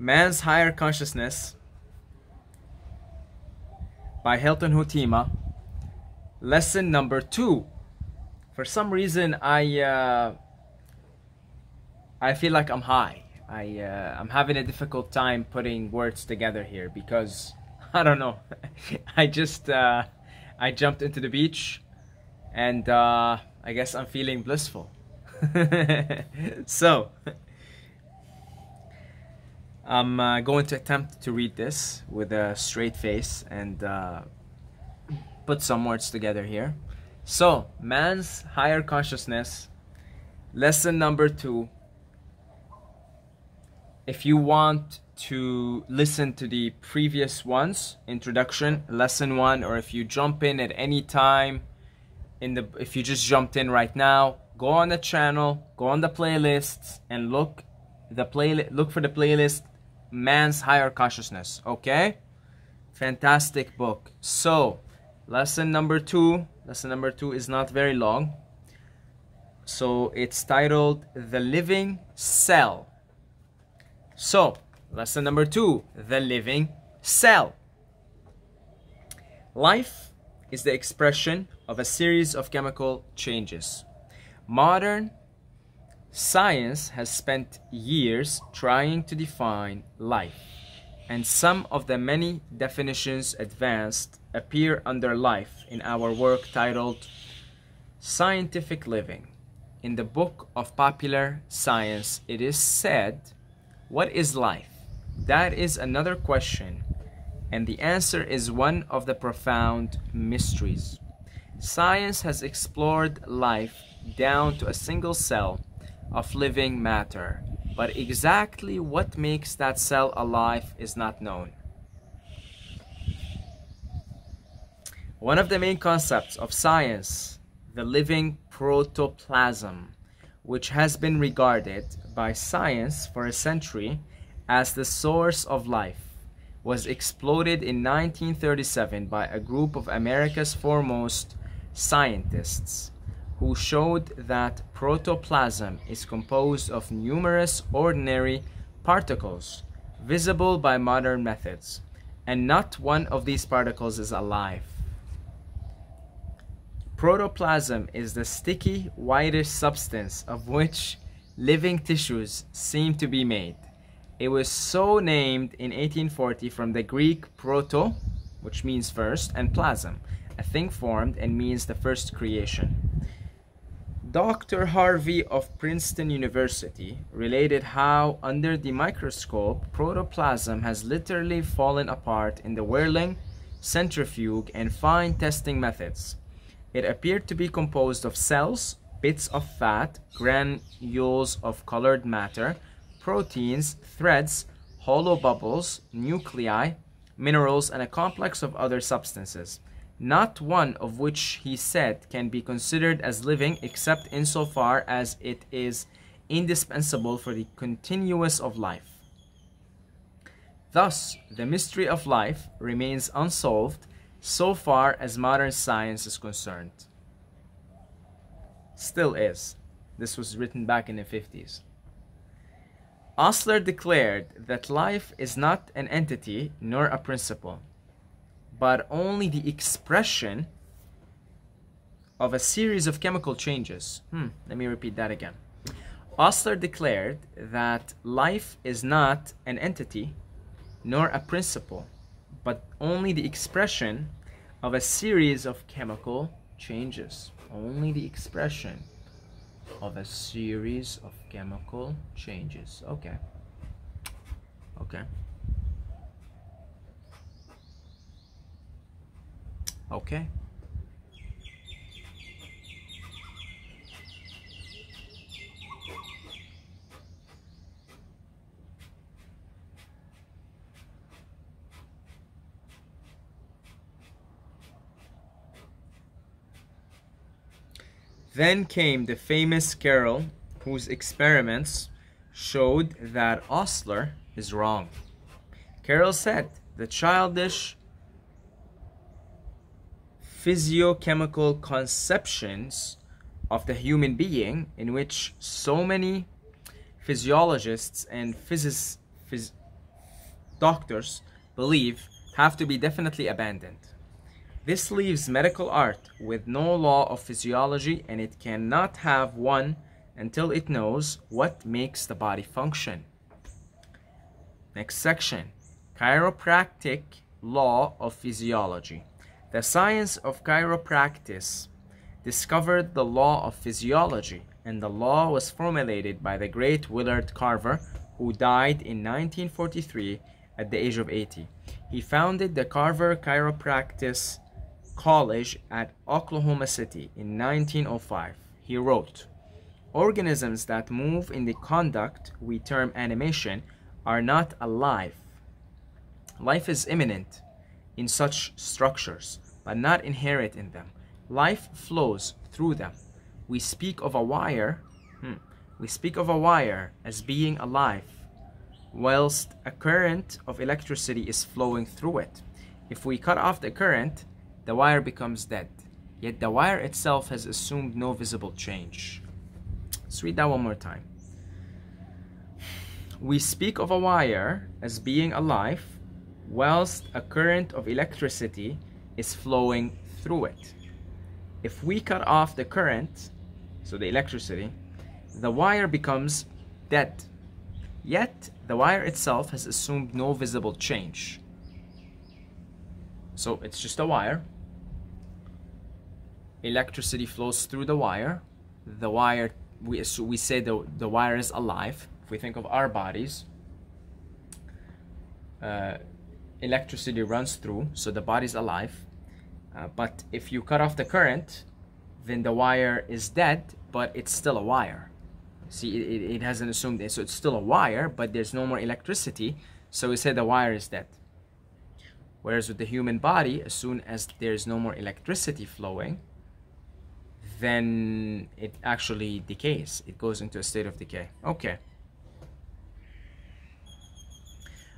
Man's Higher Consciousness by Hilton Hotema. Lesson number 2. For some reason, I feel like I'm high. I'm having a difficult time putting words together here because I don't know. I jumped into the beach, and I guess I'm feeling blissful. So I'm going to attempt to read this with a straight face and put some words together here. So, Man's Higher Consciousness, lesson number 2. If you want to listen to the previous ones, introduction, lesson 1, or if you jump in at any time, if you just jumped in right now, go on the channel, go on the playlists, and look for the playlist Man's Higher Consciousness. Okay, fantastic book. So lesson number 2 is not very long, so it's titled The Living Cell. So lesson number 2, the living cell. Life is the expression of a series of chemical changes. Modern science has spent years trying to define life, and some of the many definitions advanced appear under life in our work titled Scientific Living. In the Book of Popular Science, it is said, what is life? That is another question, and the answer is one of the profound mysteries. Science has explored life down to a single cell of living matter, but exactly what makes that cell alive is not known. One of the main concepts of science, the living protoplasm, which has been regarded by science for a century as the source of life, was exploded in 1937 by a group of America's foremost scientists, who showed that protoplasm is composed of numerous ordinary particles visible by modern methods, and not one of these particles is alive. Protoplasm is the sticky, whitish substance of which living tissues seem to be made. It was so named in 1840 from the Greek proto, which means first, and plasm, a thing formed, and means the first creation. Dr. Harvey of Princeton University related how, under the microscope, protoplasm has literally fallen apart in the whirling, centrifuge, and fine testing methods. It appeared to be composed of cells, bits of fat, granules of colored matter, proteins, threads, hollow bubbles, nuclei, minerals, and a complex of other substances, not one of which he said can be considered as living except insofar as it is indispensable for the continuance of life. Thus, the mystery of life remains unsolved so far as modern science is concerned. Still is. This was written back in the 50s. Osler declared that life is not an entity nor a principle, but only the expression of a series of chemical changes. Let me repeat that again. Osler declared that life is not an entity nor a principle, but only the expression of a series of chemical changes. Only the expression of a series of chemical changes. Okay. Okay. Okay. Then came the famous Carroll, whose experiments showed that Osler is wrong. Carroll said the childish physiochemical conceptions of the human being, in which so many physiologists and doctors believe have to be definitely abandoned. This leaves medical art with no law of physiology, and it cannot have one until it knows what makes the body function. Next section, Chiropractic Law of Physiology. The science of chiropractic discovered the law of physiology, and the law was formulated by the great Willard Carver, who died in 1943 at the age of 80. He founded the Carver Chiropractic College at Oklahoma City in 1905. He wrote, "Organisms that move in the conduct we term animation are not alive. Life is immanent in such structures, but not inherent in them. Life flows through them. We speak of a wire as being alive, whilst a current of electricity is flowing through it. If we cut off the current, the wire becomes dead. Yet the wire itself has assumed no visible change." Let's read that one more time. We speak of a wire as being alive, whilst a current of electricity is flowing through it. If we cut off the current, so the electricity, the wire becomes dead. Yet the wire itself has assumed no visible change. So it's just a wire. Electricity flows through the wire. The wire, we say the wire is alive. If we think of our bodies, electricity runs through, so the body's alive. But if you cut off the current, then the wire is dead, but it's still a wire. See, it hasn't assumed it, so it's still a wire, but there's no more electricity, so we say the wire is dead. Whereas with the human body, as soon as there's no more electricity flowing, then it actually decays. It goes into a state of decay. Okay.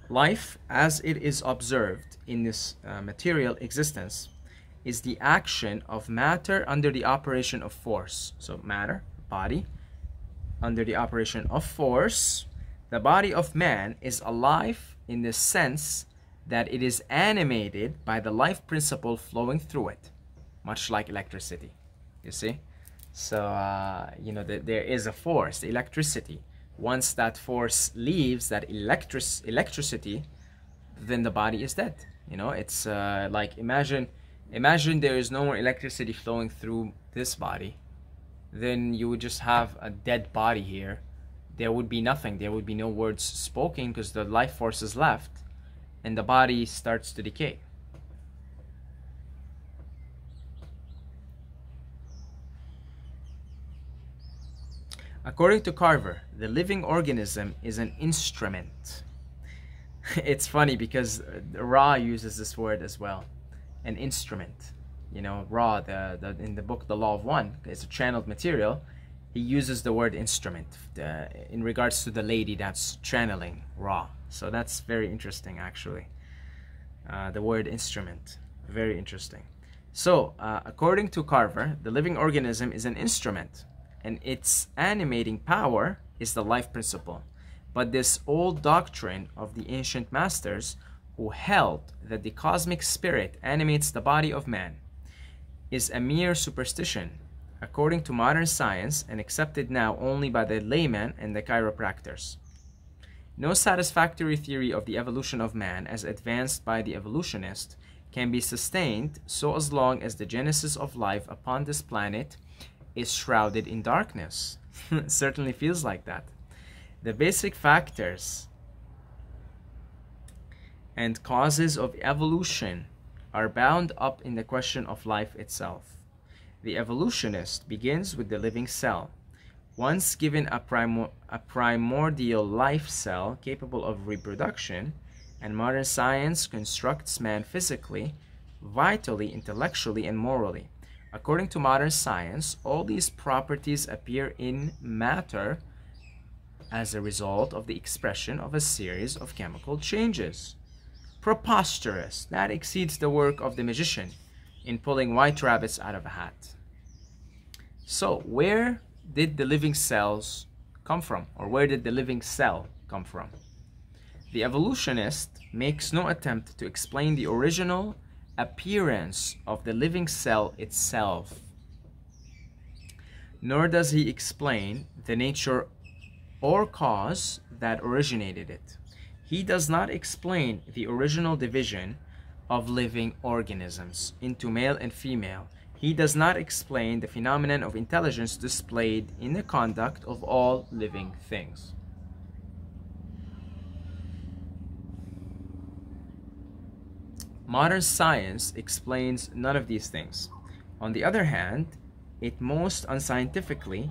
Life, as it is observed in this material existence, is the action of matter under the operation of force. So matter, body, under the operation of force. The body of man is alive in the sense that it is animated by the life principle flowing through it, much like electricity. You see? So, there is a force, the electricity. Once that force leaves, that electricity, then the body is dead. It's like imagine there is no more electricity flowing through this body. Then you would just have a dead body here. There would be nothing. There would be no words spoken because the life force is left, and the body starts to decay. According to Carver, the living organism is an instrument. It's funny because Ra uses this word as well, an instrument. Ra, in the book The Law of One, it's a channeled material. He uses the word instrument in regards to the lady that's channeling Ra. So that's very interesting, actually. The word instrument, very interesting. So, according to Carver, the living organism is an instrument, and its animating power is the life principle. But this old doctrine of the ancient masters, who held that the cosmic spirit animates the body of man, is a mere superstition, according to modern science, and accepted now only by the layman and the chiropractors. No satisfactory theory of the evolution of man, as advanced by the evolutionist, can be sustained so as long as the genesis of life upon this planet is shrouded in darkness. It certainly feels like that. The basic factors and causes of evolution are bound up in the question of life itself. The evolutionist begins with the living cell. Once given a primordial life cell capable of reproduction, and modern science constructs man physically, vitally, intellectually, and morally. According to modern science, all these properties appear in matter as a result of the expression of a series of chemical changes. Preposterous! That exceeds the work of the magician in pulling white rabbits out of a hat. So, where did the living cells come from? Or where did the living cell come from? The evolutionist makes no attempt to explain the original appearance of the living cell itself, nor does he explain the nature or cause that originated it. He does not explain the original division of living organisms into male and female. He does not explain the phenomenon of intelligence displayed in the conduct of all living things. Modern science explains none of these things. On the other hand, it most unscientifically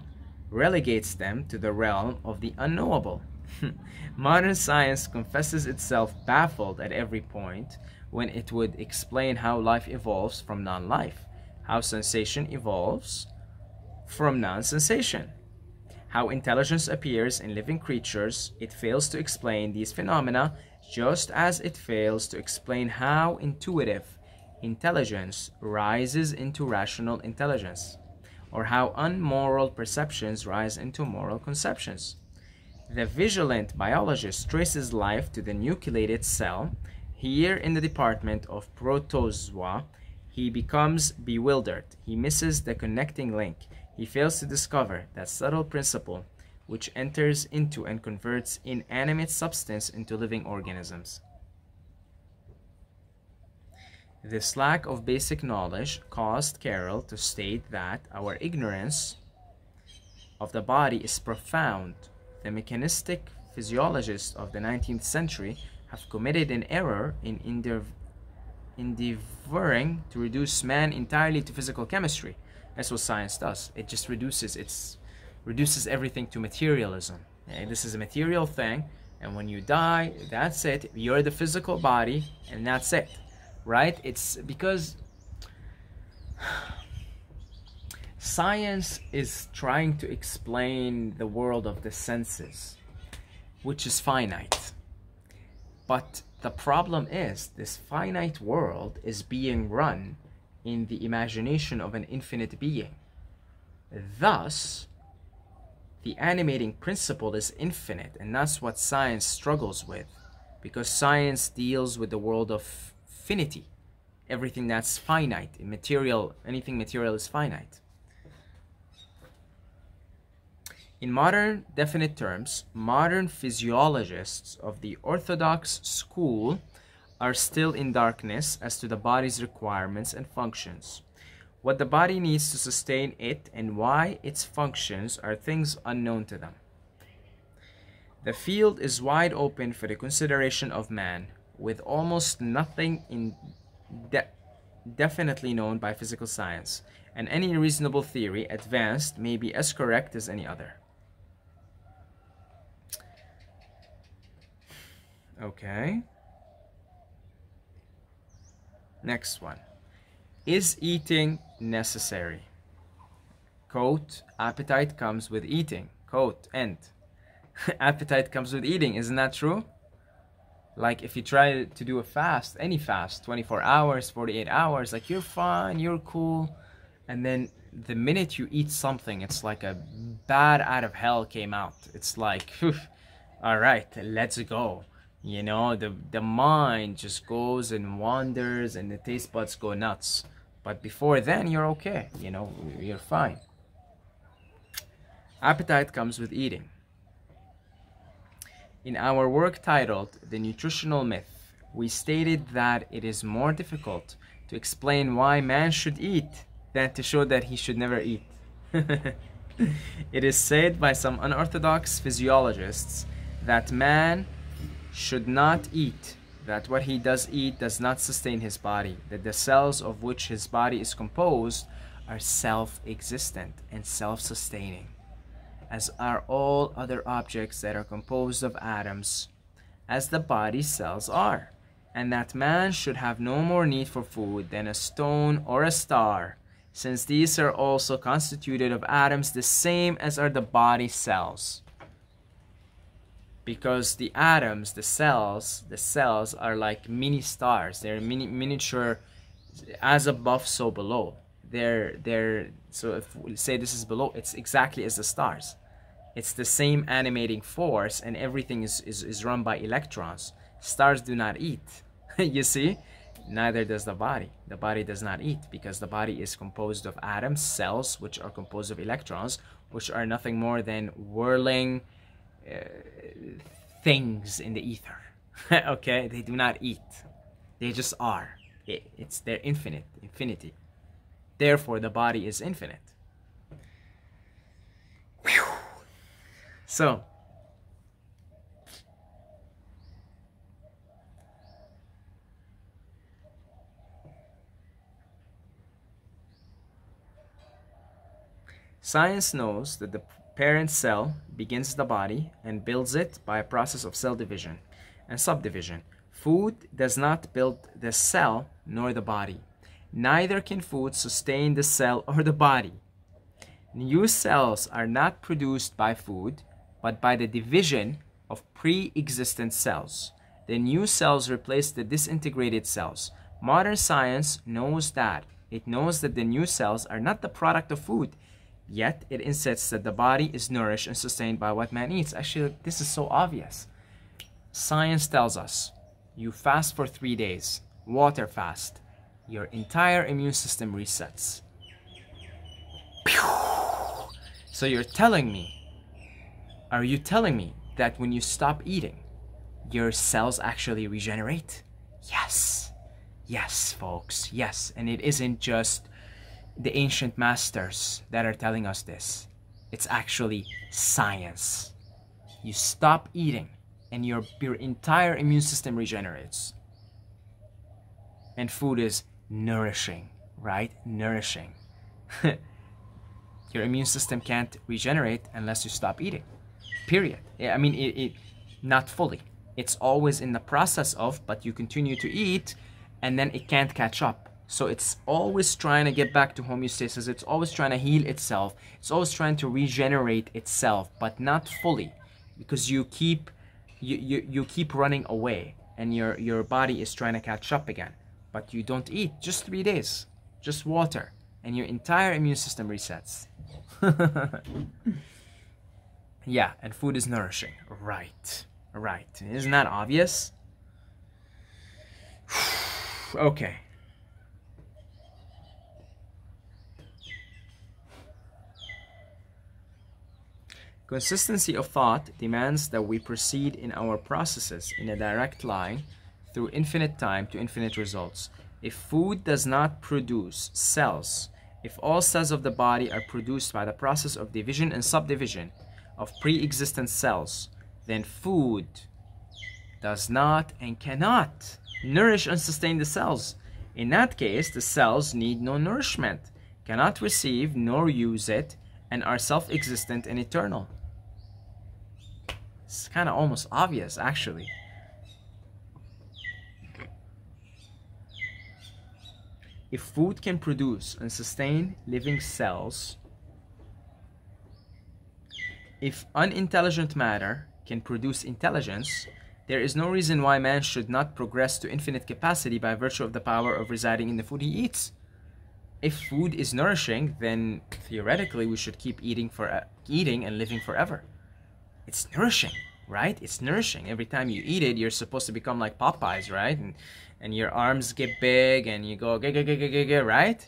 relegates them to the realm of the unknowable. Modern science confesses itself baffled at every point when it would explain how life evolves from non-life, how sensation evolves from non-sensation, how intelligence appears in living creatures. It fails to explain these phenomena, just as it fails to explain how intuitive intelligence rises into rational intelligence, or how unmoral perceptions rise into moral conceptions. The vigilant biologist traces life to the nucleated cell. Here in the department of protozoa, he becomes bewildered. He misses the connecting link. He fails to discover that subtle principle which enters into and converts inanimate substance into living organisms. This lack of basic knowledge caused Carroll to state that our ignorance of the body is profound. The mechanistic physiologists of the 19th century have committed an error in endeavoring to reduce man entirely to physical chemistry. That's what science does. It just reduces everything to materialism. Okay? This is a material thing, and when you die, that's it. You're the physical body, and that's it. Right? It's because science is trying to explain the world of the senses, which is finite. But the problem is, this finite world is being run in the imagination of an infinite being. Thus, the animating principle is infinite, and that's what science struggles with, because science deals with the world of finity. Everything that's finite, material, anything material is finite. In modern definite terms, modern physiologists of the orthodox school are still in darkness as to the body's requirements and functions. What the body needs to sustain it and why its functions are things unknown to them. The field is wide open for the consideration of man, with almost nothing definitely known by physical science, and any reasonable theory advanced may be as correct as any other. Okay. Next one. Is eating necessary? Quote, appetite comes with eating. Quote, end. Appetite comes with eating, isn't that true? Like if you try to do a fast, any fast, 24 hours, 48 hours, like you're fine, you're cool. And then the minute you eat something, it's like a bat out of hell came out. It's like, all right, let's go. You know, the mind just goes and wanders and the taste buds go nuts. But before then, you're okay. You know, you're fine. Appetite comes with eating. In our work titled The Nutritional Myth, we stated that it is more difficult to explain why man should eat than to show that he should never eat. It is said by some unorthodox physiologists that man should not eat, that what he does eat does not sustain his body, that the cells of which his body is composed are self-existent and self-sustaining, as are all other objects that are composed of atoms, as the body's cells are, and that man should have no more need for food than a stone or a star, since these are also constituted of atoms the same as are the body cells. Because the atoms, the cells are like mini stars. They're miniature, as above, so below. So if we say this is below, it's exactly as the stars. It's the same animating force, and everything is run by electrons. Stars do not eat. You see? Neither does the body. The body does not eat because the body is composed of atoms, cells, which are composed of electrons, which are nothing more than whirling things in the ether. Okay? They do not eat. They just are. It's their infinity. Therefore, the body is infinite. Whew. So, science knows that the parent cell begins the body and builds it by a process of cell division and subdivision. Food does not build the cell nor the body. Neither can food sustain the cell or the body. New cells are not produced by food, but by the division of pre-existent cells. The new cells replace the disintegrated cells. Modern science knows that. It knows that the new cells are not the product of food, yet it insists that the body is nourished and sustained by what man eats. Actually, this is so obvious. Science tells us, you fast for 3 days, water fast, your entire immune system resets. So you're telling me, are you telling me that when you stop eating, your cells actually regenerate? Yes. Yes, folks, yes. And it isn't just the ancient masters that are telling us this. It's actually science. You stop eating and your entire immune system regenerates. And food is nourishing, right? Nourishing. Your immune system can't regenerate unless you stop eating. Period. I mean, it not fully. It's always in the process of, but you continue to eat and then it can't catch up. So it's always trying to get back to homeostasis. It's always trying to heal itself. It's always trying to regenerate itself, but not fully, because you keep running away and your body is trying to catch up again. But you don't eat. Just 3 days. Just water. And your entire immune system resets. Yeah, and food is nourishing. Right. Right. Isn't that obvious? Okay. Consistency of thought demands that we proceed in our processes in a direct line through infinite time to infinite results. If food does not produce cells, if all cells of the body are produced by the process of division and subdivision of pre-existent cells, then food does not and cannot nourish and sustain the cells. In that case, the cells need no nourishment, cannot receive nor use it, and are self-existent and eternal. It's kind of almost obvious, actually. If food can produce and sustain living cells, if unintelligent matter can produce intelligence, there is no reason why man should not progress to infinite capacity by virtue of the power of residing in the food he eats. If food is nourishing, then theoretically we should keep eating and living forever. It's nourishing, right? It's nourishing. Every time you eat it, you're supposed to become like Popeyes, right? And your arms get big and you go, right?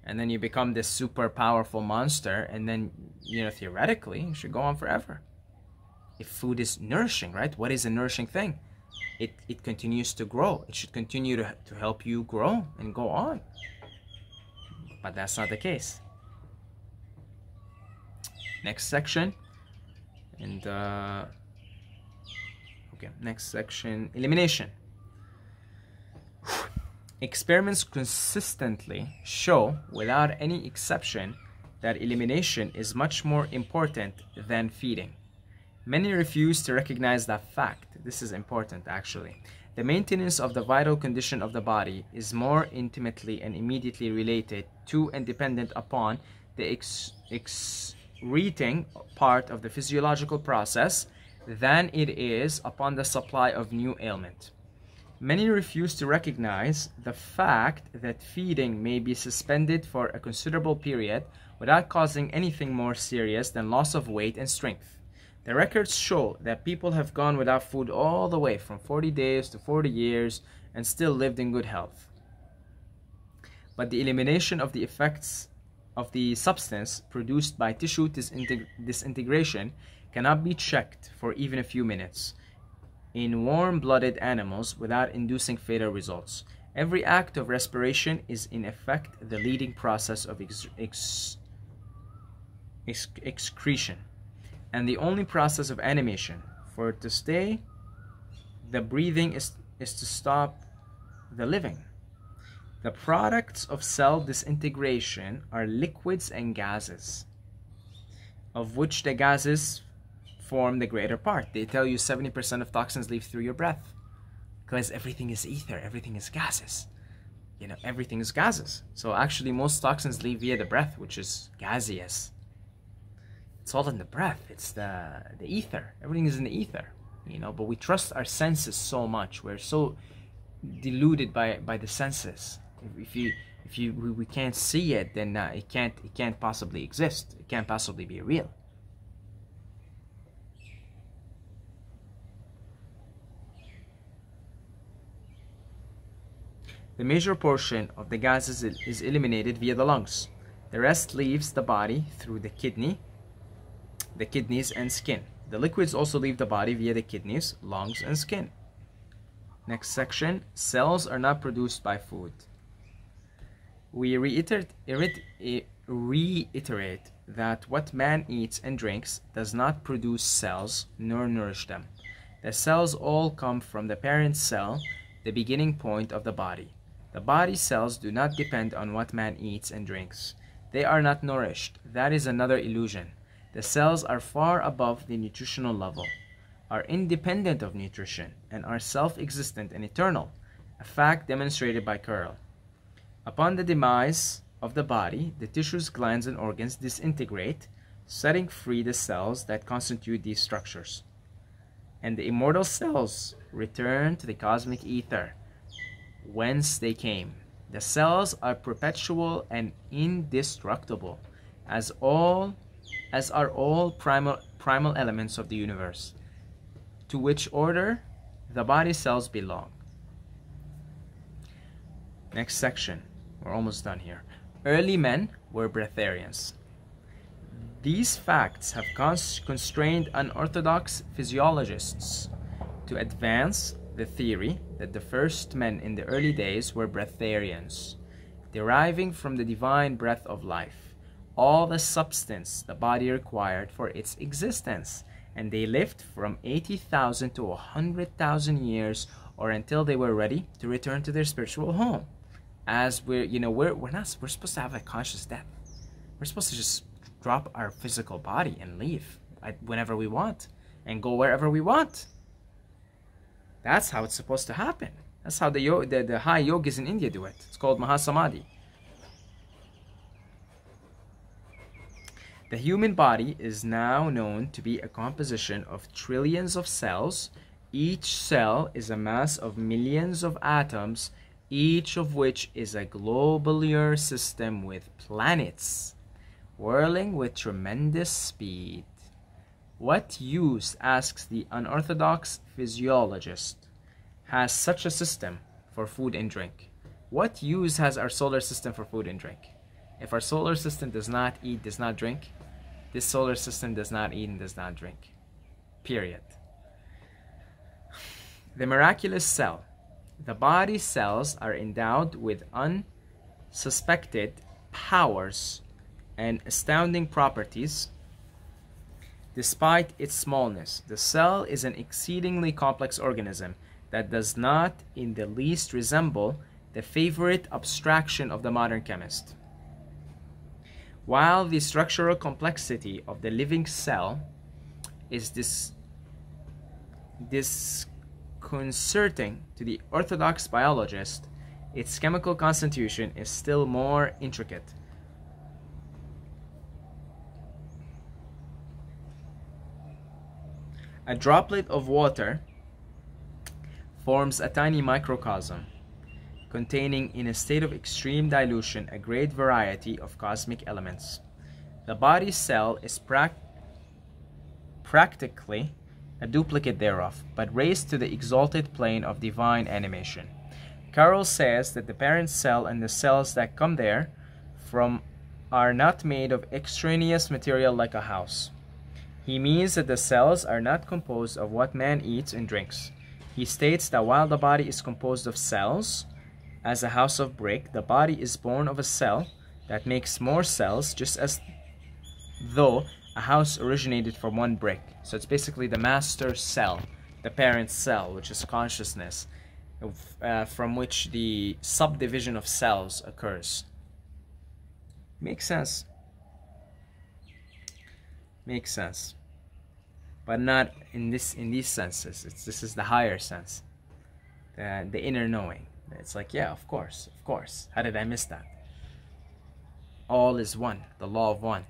And then you become this super powerful monster, and then, you know, theoretically, you should go on forever. If food is nourishing, right? What is a nourishing thing? It continues to grow. It should continue to help you grow and go on. But that's not the case. Next section. And, okay, next section, elimination. Experiments consistently show, without any exception, that elimination is much more important than feeding. Many refuse to recognize that fact. This is important, actually. The maintenance of the vital condition of the body is more intimately and immediately related to and dependent upon the excreting part of the physiological process than it is upon the supply of new ailment. Many refuse to recognize the fact that feeding may be suspended for a considerable period without causing anything more serious than loss of weight and strength. The records show that people have gone without food all the way from 40 days to 40 years and still lived in good health. But the elimination of the effects of the substance produced by tissue disintegration cannot be checked for even a few minutes in warm-blooded animals without inducing fatal results. Every act of respiration is in effect the leading process of excretion, and the only process of animation. For it to stay, the breathing is to stop the living. The products of cell disintegration are liquids and gases, of which the gases form the greater part. They tell you 70% of toxins leave through your breath because everything is ether, everything is gases. You know, everything is gases. So actually most toxins leave via the breath, which is gaseous. It's all in the breath. It's the ether. Everything is in the ether, you know, but we trust our senses so much. We're so deluded by the senses. If we can't see it, then it can't possibly exist. It can't possibly be real. The major portion of the gases is eliminated via the lungs. The rest leaves the body through the kidneys and skin. The liquids also leave the body via the kidneys, lungs, and skin. Next section, cells are not produced by food. We reiterate that what man eats and drinks does not produce cells nor nourish them. The cells all come from the parent cell, the beginning point of the body. The body cells do not depend on what man eats and drinks. They are not nourished. That is another illusion. The cells are far above the nutritional level, are independent of nutrition, and are self-existent and eternal, a fact demonstrated by Carver. Upon the demise of the body, the tissues, glands, and organs disintegrate, setting free the cells that constitute these structures. And the immortal cells return to the cosmic ether, whence they came. The cells are perpetual and indestructible, as are all primal elements of the universe, to which order the body cells belong. Next section. We're almost done here. Early men were breatharians. These facts have constrained unorthodox physiologists to advance the theory that the first men in the early days were breatharians, deriving from the divine breath of life all the substance the body required for its existence, and they lived from 80,000 to 100,000 years, or until they were ready to return to their spiritual home. As we're supposed to have a conscious death. We're supposed to just drop our physical body and leave whenever we want and go wherever we want. That's how it's supposed to happen. That's how the high yogis in India do it. It's called Mahasamadhi. The human body is now known to be a composition of trillions of cells. Each cell is a mass of millions of atoms, each of which is a globular system with planets whirling with tremendous speed. What use, asks the unorthodox physiologist, has such a system for food and drink? What use has our solar system for food and drink? If our solar system does not eat, does not drink, this solar system does not eat and does not drink. Period. The miraculous cell. The body cells are endowed with unsuspected powers and astounding properties. Despite its smallness, the cell is an exceedingly complex organism that does not in the least resemble the favorite abstraction of the modern chemist. While the structural complexity of the living cell is disconcerting to the orthodox biologist, its chemical constitution is still more intricate. A droplet of water forms a tiny microcosm containing in a state of extreme dilution a great variety of cosmic elements. The body cell is practically a duplicate thereof, but raised to the exalted plane of divine animation. Carroll says that the parent cell and the cells that come there from are not made of extraneous material like a house. He means that the cells are not composed of what man eats and drinks. He states that while the body is composed of cells, as a house of brick, the body is born of a cell that makes more cells, just as though a house originated from one brick. So it's basically the master cell, the parent cell, which is consciousness, from which the subdivision of cells occurs. Makes sense. Makes sense. But not in these senses. This is the higher sense, the inner knowing. It's like, yeah, of course, of course. How did I miss that? All is one, the law of one.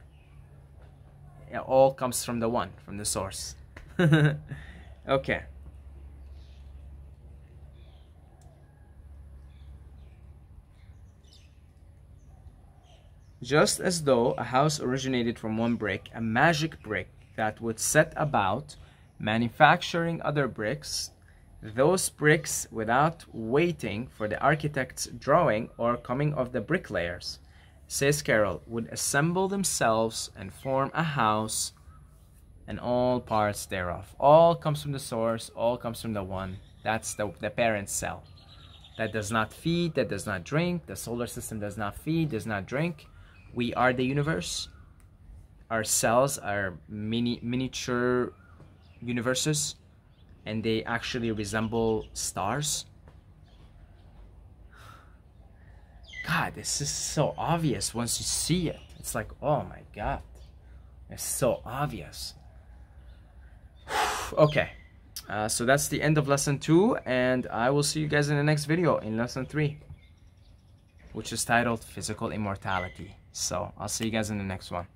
It all comes from the one, from the source. Okay. Just as though a house originated from one brick, a magic brick that would set about manufacturing other bricks, those bricks, without waiting for the architect's drawing or coming of the bricklayers, says Carroll, would assemble themselves and form a house and all parts thereof. All comes from the source, all comes from the one. That's the parent cell. That does not feed, that does not drink. The solar system does not feed, does not drink. We are the universe. Our cells are miniature universes, and they actually resemble stars. God, this is so obvious once you see it. It's like, oh my God, it's so obvious. Okay, so that's the end of lesson 2, and I will see you guys in the next video in lesson 3, which is titled Physical Immortality. So I'll see you guys in the next one.